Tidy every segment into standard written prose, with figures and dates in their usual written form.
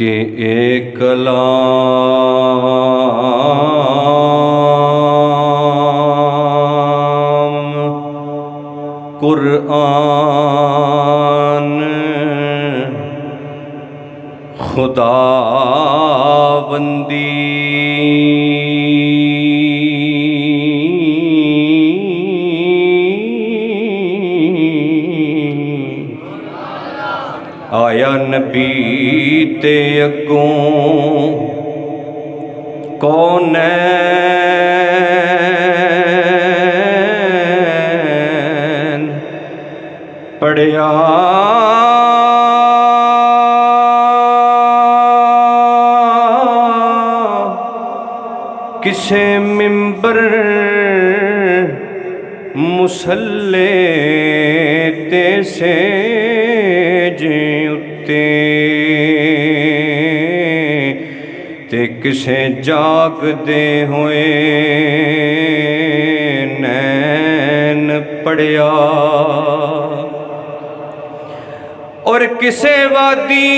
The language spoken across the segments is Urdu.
کہ ایک کلام قرآن خداوندی آیا نبی تے اگوں کونین پڑھیا کسے منبر مسلے تے سیج اتے تے کسے جاگ دے ہوئے نین پڑھیا اور کسے وادی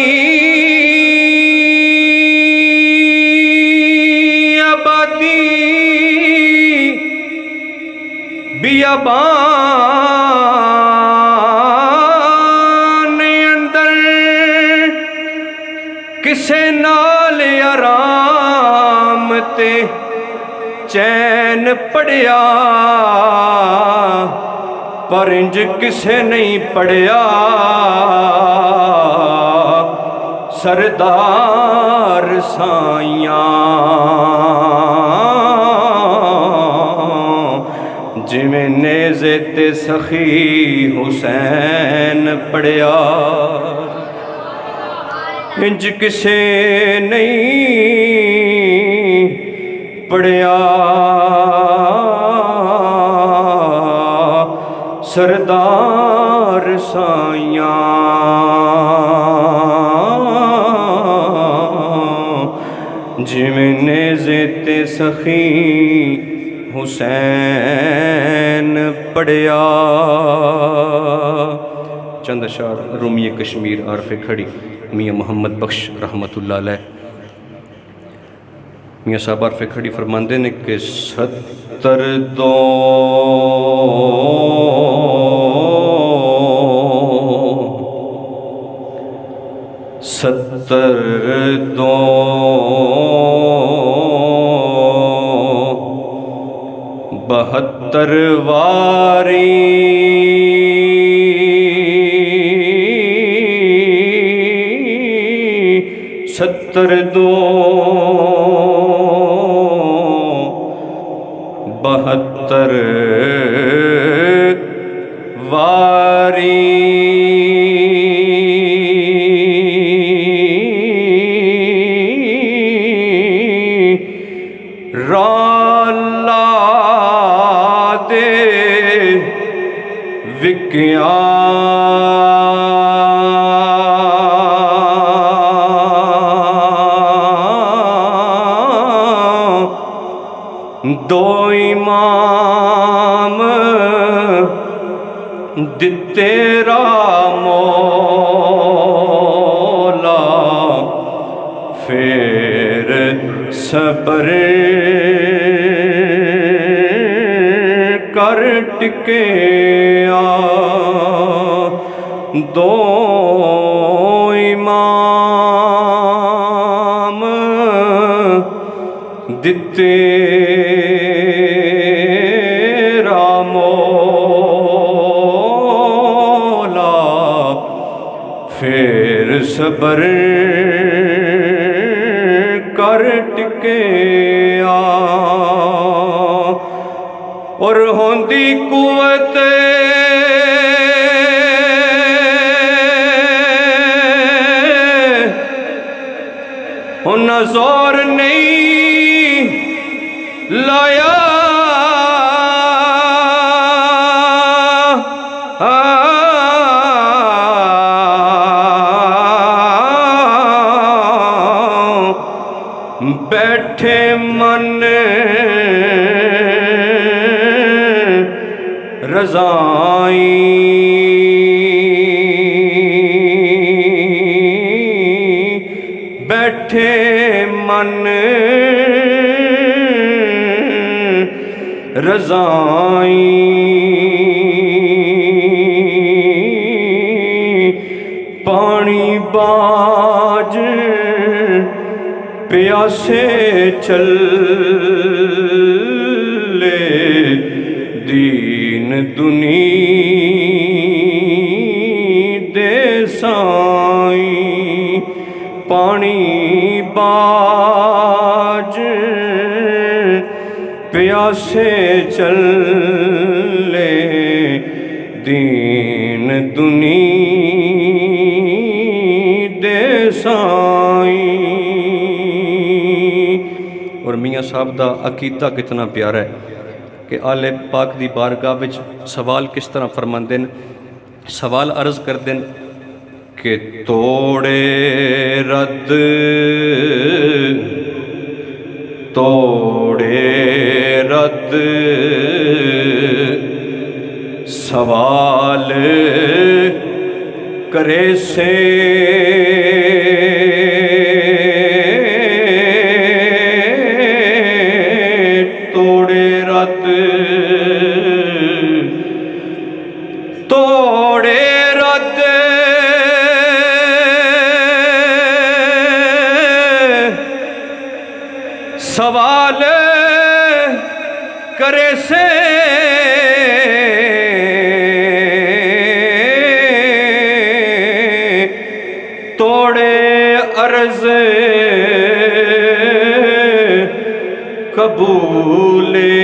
بیابان اندر کسے نال آرام تے چین پڑھیا پر انج کسے نہیں پڑھیا سردار سائیاں جویں نیزے تے سخی حسین پڑھیا انج کسے نہیں پڑھیا سردار سائیاں جویں نیزے تے سخی حسین پڑھیا۔ چند اشعار رومی کشمیر عارف کھڑی میاں محمد بخش رحمت اللہ علیہ۔ میاں صاحب عارف کھڑی فرماندے نے کہ 70 72 واری ستر دو 72 واری وکیاں دو امام دتے را مولا پھر صبر کر ٹکے دو امام دتے را مولا پھر صبر کر ٹکے اور ہوندی قوت زور نہیں لایا بیٹھے من رضائی بیٹھے من رضائیں، پانی باج پیاسے چلے، دین دنی دے سائیں، پانی باج پیاسے چلے، دین دنی دے سائیں۔ اور میاں صاحب دا عقیدہ کتنا پیارا ہے کہ آل پاک دی بارگاہ وچ سوال کس طرح فرماندے ہیں، سوال عرض کردے ہیں کہ توڑے رد توڑے رد سوال کرے سے، توڑے رد توڑے رد سوال کرے سے، توڑے عرض قبولے،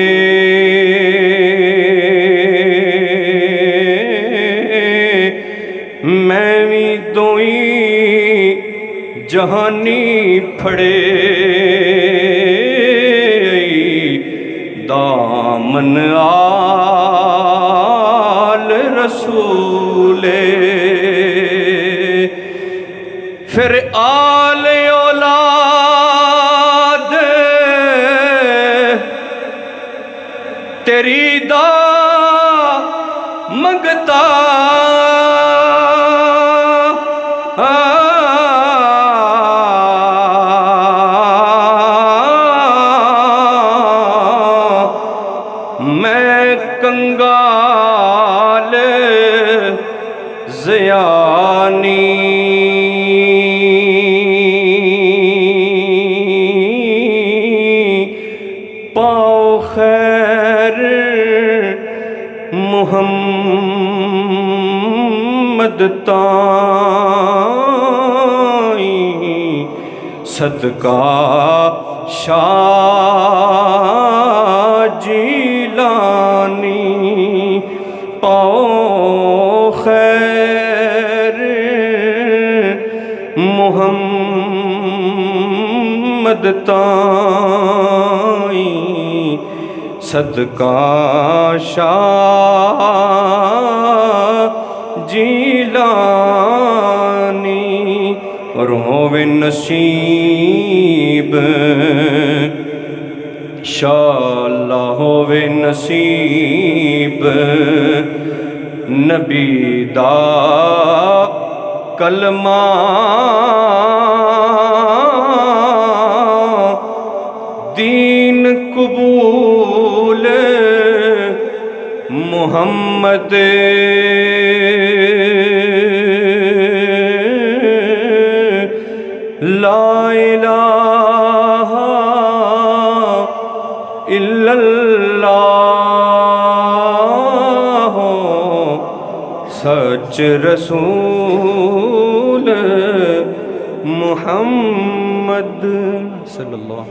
میں بھی دوئی جہانی پھڑے، دامن آل رسولے، پھر آل اولاد تیری دا منگتا، میں کنگال زیانی، پاؤ خیر محمد تائیں، صدقہ شاہ جیلانی، پاؤ خیر محمد تائیں، صدقہ شاہ جیلانی۔ اور ہووے نصیب انشاءاللہ، ہووے نصیب نبی دا کلمہ، دین قبول محمد، لا الہ الا اللہ، سچ رسول محمد صلی اللہ